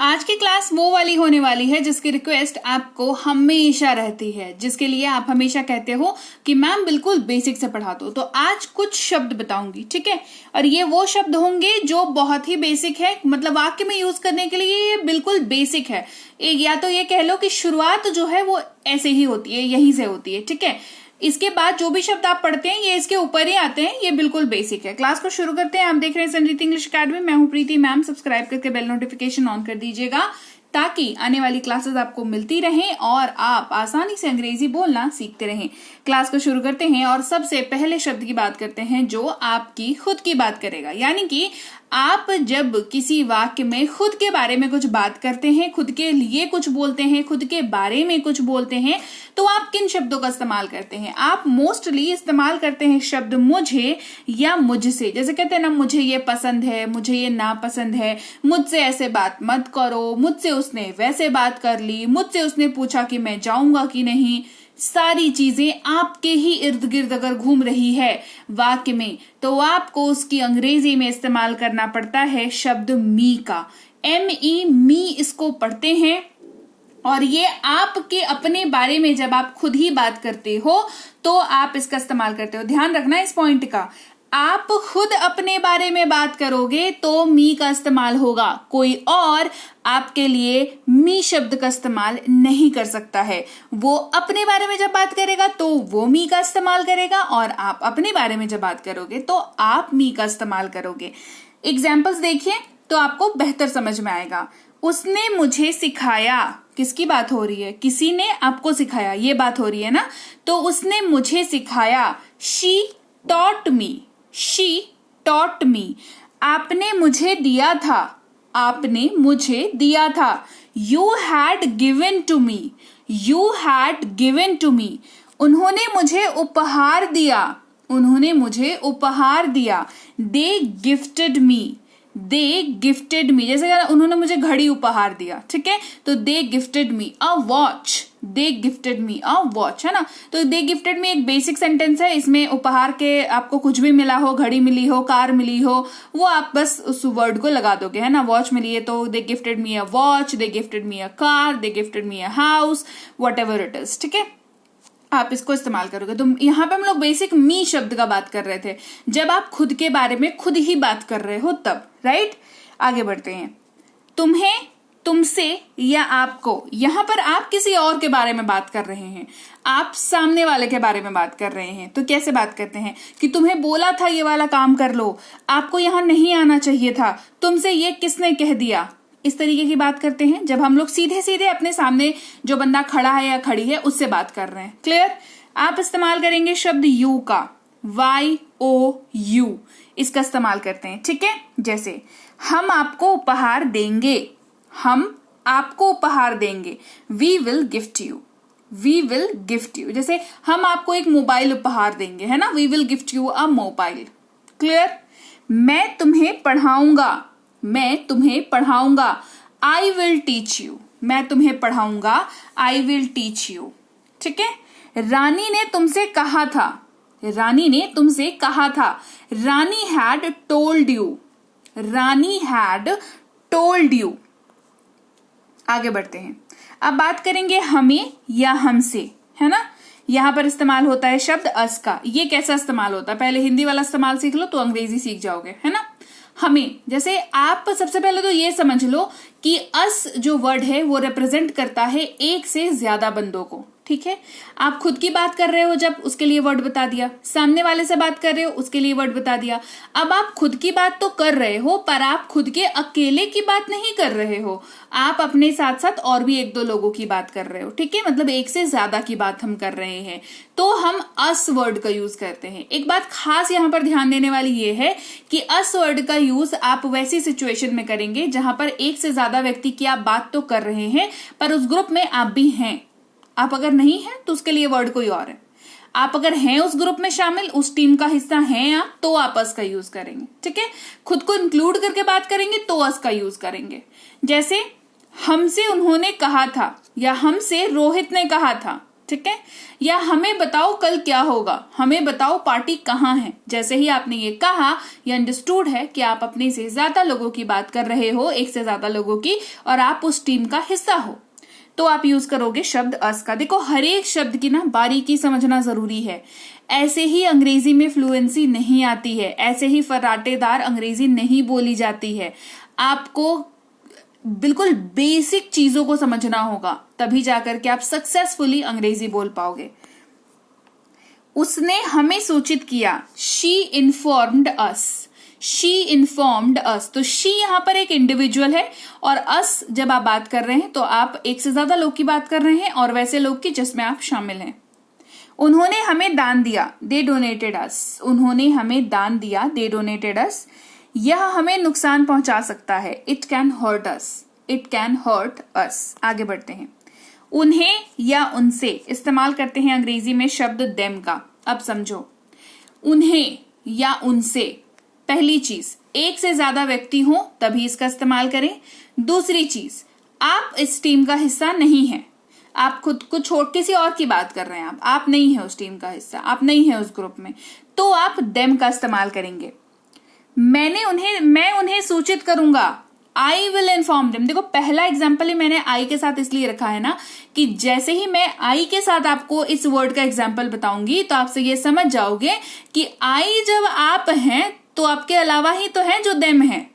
आज की क्लास वो वाली होने वाली है जिसकी रिक्वेस्ट आपको हमेशा रहती है, जिसके लिए आप हमेशा कहते हो कि मैम बिल्कुल बेसिक से पढ़ा दो। तो आज कुछ शब्द बताऊंगी, ठीक है। और ये वो शब्द होंगे जो बहुत ही बेसिक है, मतलब वाक्य में यूज करने के लिए ये बिल्कुल बेसिक है। या तो ये कह लो कि शुरुआत जो है वो ऐसे ही होती है, यहीं से होती है, ठीक है। इसके बाद जो भी शब्द आप पढ़ते हैं ये इसके ऊपर ही आते हैं, ये बिल्कुल बेसिक है। क्लास को शुरू करते हैं। आप देख रहे हैं समृद्धि इंग्लिश अकेडमी, मैं हूं प्रीति मैम। सब्सक्राइब करके बेल नोटिफिकेशन ऑन कर दीजिएगा ताकि आने वाली क्लासेस आपको मिलती रहें और आप आसानी से अंग्रेजी बोलना सीखते रहें। क्लास को शुरू करते हैं और सबसे पहले शब्द की बात करते हैं जो आपकी खुद की बात करेगा। यानी कि आप जब किसी वाक्य में खुद के बारे में कुछ बात करते हैं, खुद के लिए कुछ बोलते हैं, खुद के बारे में कुछ बोलते हैं, तो आप किन शब्दों का इस्तेमाल करते हैं? आप मोस्टली इस्तेमाल करते हैं शब्द मुझे या मुझसे। जैसे कहते हैं ना, मुझे ये पसंद है, मुझे ये नापसंद है, मुझसे ऐसे बात मत करो, मुझसे उसने वैसे बात कर ली, मुझसे उसने पूछा कि मैं जाऊंगा कि नहीं। सारी चीजें आपके ही इर्द गिर्द अगर घूम रही है वाक्य में, तो आपको उसकी अंग्रेजी में इस्तेमाल करना पड़ता है शब्द मी का। ME, मी इसको पढ़ते हैं। और ये आपके अपने बारे में जब आप खुद ही बात करते हो तो आप इसका इस्तेमाल करते हो। ध्यान रखना इस पॉइंट का। आप खुद अपने बारे में बात करोगे तो मी का इस्तेमाल होगा, कोई और आपके लिए मी शब्द का इस्तेमाल नहीं कर सकता है। वो अपने बारे में जब बात करेगा तो वो मी का इस्तेमाल करेगा और आप अपने बारे में जब बात करोगे तो आप मी का इस्तेमाल करोगे। एग्जाम्पल्स देखिए तो आपको बेहतर समझ में आएगा। उसने मुझे सिखाया, किसकी बात हो रही है? किसी ने आपको सिखाया, ये बात हो रही है ना। तो उसने मुझे सिखाया, she taught me, she taught me. आपने मुझे दिया था, आपने मुझे दिया था। You had given to me, you had given to me. उन्होंने मुझे उपहार दिया, उन्होंने मुझे उपहार दिया। They gifted me, they gifted me. जैसे उन्होंने मुझे घड़ी उपहार दिया, ठीक है, तो they gifted me a watch, they gifted me a watch, है ना। तो दे गिफ्टेड मी एक बेसिक सेंटेंस है। इसमें उपहार के आपको कुछ भी मिला हो, घड़ी मिली हो, कार मिली हो, वो आप बस उस वर्ड को लगा दोगे, है ना। वॉच मिली है तो they gifted me a watch, they gifted me a car, they gifted me a house, what ever it is, ठीक है। आप इसको इस्तेमाल करोगे। तो यहाँ पे हम लोग बेसिक मी शब्द का बात कर रहे थे, जब आप खुद के बारे में खुद ही बात कर रहे हो तब, राइट। आगे बढ़ते हैं। तुम्हें, तुमसे या आपको। यहां पर आप किसी और के बारे में बात कर रहे हैं, आप सामने वाले के बारे में बात कर रहे हैं। तो कैसे बात करते हैं कि तुम्हें बोला था ये वाला काम कर लो, आपको यहां नहीं आना चाहिए था, तुमसे ये किसने कह दिया। इस तरीके की बात करते हैं जब हम लोग सीधे सीधे अपने सामने जो बंदा खड़ा है या खड़ी है उससे बात कर रहे हैं। क्लियर। आप इस्तेमाल करेंगे शब्द यू का, YOU, इसका इस्तेमाल करते हैं, ठीक है। जैसे हम आपको उपहार देंगे, हम आपको उपहार देंगे। We will gift you, we will gift you. जैसे हम आपको एक मोबाइल उपहार देंगे, है ना, we will gift you a mobile. Clear. मैं तुम्हें पढ़ाऊंगा, मैं तुम्हें पढ़ाऊंगा। आई विल टीच यू, मैं तुम्हें पढ़ाऊंगा, आई विल टीच यू, ठीक है। रानी ने तुमसे कहा था, रानी ने तुमसे कहा था। Rani had told you, Rani had told you. आगे बढ़ते हैं। अब बात करेंगे हमें या हमसे, है ना। यहां पर इस्तेमाल होता है शब्द अस का। ये कैसा इस्तेमाल होता है? पहले हिंदी वाला इस्तेमाल सीख लो तो अंग्रेजी सीख जाओगे, है ना। हमें, जैसे आप सबसे पहले तो ये समझ लो कि अस जो वर्ड है वो रिप्रेजेंट करता है एक से ज्यादा बंदों को, ठीक है। आप खुद की बात कर रहे हो जब, उसके लिए वर्ड बता दिया। सामने वाले से बात कर रहे हो, उसके लिए वर्ड बता दिया। अब आप खुद की बात तो कर रहे हो पर आप खुद के अकेले की बात नहीं कर रहे हो, आप अपने साथ साथ और भी एक दो लोगों की बात कर रहे हो, ठीक है। मतलब एक से ज्यादा की बात हम कर रहे हैं तो हम अस वर्ड का यूज करते हैं। एक बात खास यहां पर ध्यान देने वाली ये है कि अस वर्ड का यूज आप वैसी सिचुएशन में करेंगे जहां पर एक से ज्यादा व्यक्ति की आप बात तो कर रहे हैं पर उस ग्रुप में आप भी हैं। आप अगर नहीं हैं तो उसके लिए वर्ड कोई और है। आप अगर हैं उस ग्रुप में शामिल, उस टीम का हिस्सा हैं आप, तो आप अस का यूज करेंगे, ठीक है। खुद को इंक्लूड करके बात करेंगे तो अस का यूज करेंगे। जैसे हमसे उन्होंने कहा था या हमसे रोहित ने कहा था, ठीक है। या हमें बताओ कल क्या होगा, हमें बताओ पार्टी कहाँ है। जैसे ही आपने ये कहा, ये अंडरस्टूड है कि आप अपने से ज्यादा लोगों की बात कर रहे हो, एक से ज्यादा लोगों की, और आप उस टीम का हिस्सा हो, तो आप यूज करोगे शब्द अस का। देखो हर एक शब्द की ना बारीकी समझना जरूरी है। ऐसे ही अंग्रेजी में फ्लुएंसी नहीं आती है, ऐसे ही फर्राटेदार अंग्रेजी नहीं बोली जाती है। आपको बिल्कुल बेसिक चीजों को समझना होगा, तभी जाकर के आप सक्सेसफुली अंग्रेजी बोल पाओगे। उसने हमें सूचित किया, she informed us, she informed us. तो शी यहां पर एक इंडिविजुअल है, और अस जब आप बात कर रहे हैं तो आप एक से ज्यादा लोग की बात कर रहे हैं, और वैसे लोग की जिसमें आप शामिल हैं। उन्होंने हमें दान दिया, दे डोनेटेड अस। उन्होंने हमें दान दिया, दे डोनेटेड अस। यह हमें नुकसान पहुंचा सकता है, it can hurt us, it can hurt us. आगे बढ़ते हैं। उन्हें या उनसे इस्तेमाल करते हैं अंग्रेजी में शब्द देम का। अब समझो, उन्हें या उनसे, पहली चीज एक से ज्यादा व्यक्ति हो तभी इसका इस्तेमाल करें। दूसरी चीज, आप इस टीम का हिस्सा नहीं है, आप खुद को छोड़ किसी और की बात कर रहे हैं, आप नहीं है उस टीम का हिस्सा, आप नहीं है उस ग्रुप में, तो आप देम का इस्तेमाल करेंगे। मैं उन्हें सूचित करूंगा, आई विल इन्फॉर्म देम। देखो पहला एग्जाम्पल ही मैंने आई के साथ इसलिए रखा है ना, कि जैसे ही मैं आई के साथ आपको इस वर्ड का एग्जाम्पल बताऊंगी तो आपसे ये समझ जाओगे कि आई जब आप हैं तो आपके अलावा ही तो है जो देम है।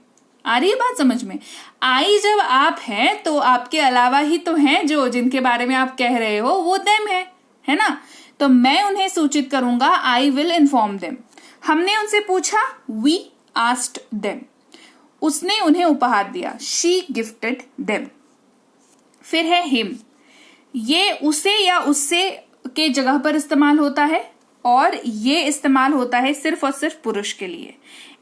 आ रही है बात समझ में? आई जब आप हैं तो आपके अलावा ही तो हैं जो जिनके बारे में आप कह रहे हो वो देम है ना। तो मैं उन्हें सूचित करूंगा, आई विल इन्फॉर्म देम। हमने उनसे पूछा, वी आस्क्ड देम। उसने उन्हें उपहार दिया, शी गिफ्टेड देम। फिर है हिम, ये उसे या उससे के जगह पर इस्तेमाल होता है, और ये इस्तेमाल होता है सिर्फ और सिर्फ पुरुष के लिए।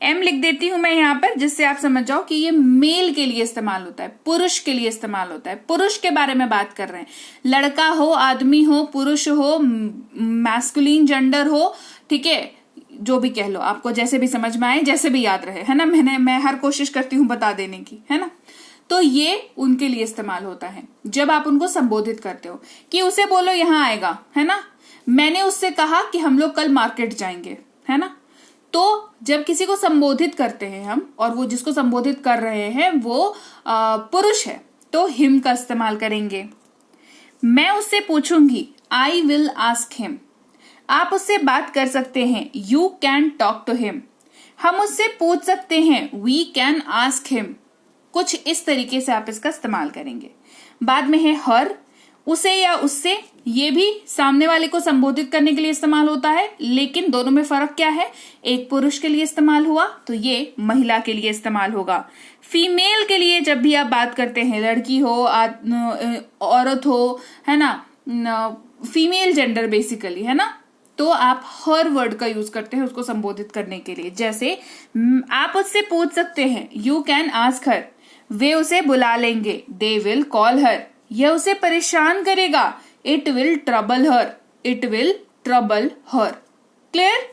एम लिख देती हूं मैं यहां पर, जिससे आप समझ जाओ कि ये मेल के लिए इस्तेमाल होता है, पुरुष के लिए इस्तेमाल होता है। पुरुष के बारे में बात कर रहे हैं, लड़का हो, आदमी हो, पुरुष हो, मैस्कुलिन जेंडर हो, ठीक है, जो भी कह लो, आपको जैसे भी समझ में आए, जैसे भी याद रहे, है ना। मैं हर कोशिश करती हूं बता देने की, है ना। तो ये उनके लिए इस्तेमाल होता है जब आप उनको संबोधित करते हो, कि उसे बोलो यहां आएगा, है ना। मैंने उससे कहा कि हम लोग कल मार्केट जाएंगे, है ना। तो जब किसी को संबोधित करते हैं हम, और वो जिसको संबोधित कर रहे हैं वो पुरुष है, तो हिम का इस्तेमाल करेंगे। मैं उससे पूछूंगी, आई विल आस्क हिम। आप उससे बात कर सकते हैं, you can talk to him. हम उससे पूछ सकते हैं, वी कैन आस्क हिम। कुछ इस तरीके से आप इसका इस्तेमाल करेंगे। बाद में है हर, उसे या उससे, ये भी सामने वाले को संबोधित करने के लिए इस्तेमाल होता है, लेकिन दोनों में फर्क क्या है, एक पुरुष के लिए इस्तेमाल हुआ तो ये महिला के लिए इस्तेमाल होगा। फीमेल के लिए जब भी आप बात करते हैं, लड़की हो, औरत हो, है ना, फीमेल जेंडर बेसिकली, है ना, तो आप हर वर्ड का यूज करते हैं उसको संबोधित करने के लिए। जैसे आप उससे पूछ सकते हैं, यू कैन आस्क हर। वे उसे बुला लेंगे, दे विल कॉल हर। यह उसे परेशान करेगा, it will trouble her, it will trouble her. Clear?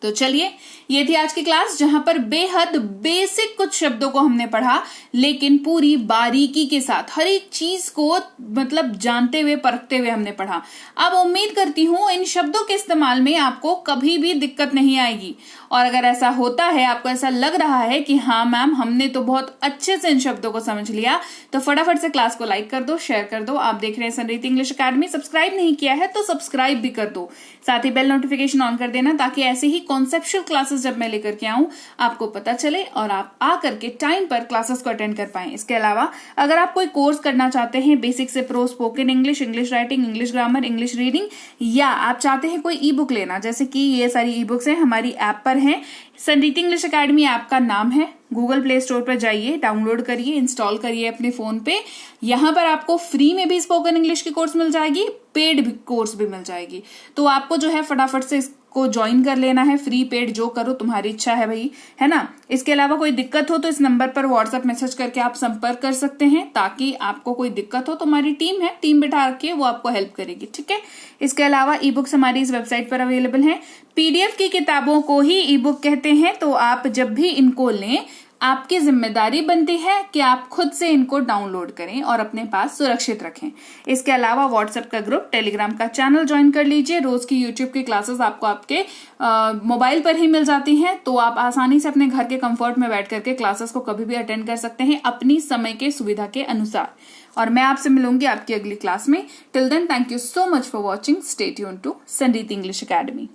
तो चलिए, ये थी आज की क्लास, जहां पर बेहद बेसिक कुछ शब्दों को हमने पढ़ा, लेकिन पूरी बारीकी के साथ हर एक चीज को मतलब जानते हुए परखते हुए हमने पढ़ा। अब उम्मीद करती हूं इन शब्दों के इस्तेमाल में आपको कभी भी दिक्कत नहीं आएगी, और अगर ऐसा होता है, आपको ऐसा लग रहा है कि हाँ मैम हमने तो बहुत अच्छे से इन शब्दों को समझ लिया, तो फटाफट से क्लास को लाइक कर दो, शेयर कर दो। आप देख रहे हैं सनरीति इंग्लिश अकेडमी, सब्सक्राइब नहीं किया है तो सब्सक्राइब भी कर दो, साथ ही बेल नोटिफिकेशन ऑन कर देना, ताकि ऐसे ही कॉन्सेप्चुअल क्लासेस जब मैं लेकर के आऊं आपको पता चले और आप आ करके टाइम पर क्लासेस को अटेंड कर पाएं। इसके अलावा अगर आप कोई कोर्स करना चाहते हैं, बेसिक से pro, spoken English, English writing, English grammar, English reading, या आप चाहते हैं कोई ई बुक लेना, जैसे कि ये सारी ई बुक्स हैं हमारी ऐप पर हैं। सनरीति इंग्लिश अकेडमी ऐप का नाम है, गूगल प्ले स्टोर पर जाइए, डाउनलोड करिए, इंस्टॉल करिए अपने फोन पे। यहाँ पर आपको फ्री में भी स्पोकन इंग्लिश की कोर्स मिल जाएगी, पेड कोर्स भी मिल जाएगी। तो आपको जो है फटाफट से को ज्वाइन कर लेना है, फ्री पेड जो करो तुम्हारी इच्छा है भाई, है ना। इसके अलावा कोई दिक्कत हो तो इस नंबर पर व्हाट्सएप मैसेज करके आप संपर्क कर सकते हैं, ताकि आपको कोई दिक्कत हो तो हमारी टीम है, टीम बिठा के वो आपको हेल्प करेगी, ठीक है। इसके अलावा ई बुक्स हमारी इस वेबसाइट पर अवेलेबल हैं। पीडीएफ की किताबों को ही ई बुक कहते हैं, तो आप जब भी इनको लें आपकी जिम्मेदारी बनती है कि आप खुद से इनको डाउनलोड करें और अपने पास सुरक्षित रखें। इसके अलावा व्हाट्सएप का ग्रुप, टेलीग्राम का चैनल ज्वाइन कर लीजिए। रोज की यूट्यूब की क्लासेस आपको आपके मोबाइल पर ही मिल जाती हैं, तो आप आसानी से अपने घर के कंफर्ट में बैठ करके क्लासेस को कभी भी अटेंड कर सकते हैं अपनी समय के सुविधा के अनुसार। और मैं आपसे मिलूंगी आपकी अगली क्लास में। Till then, thank you so much for watching. Stay tuned to Sanreet English academy.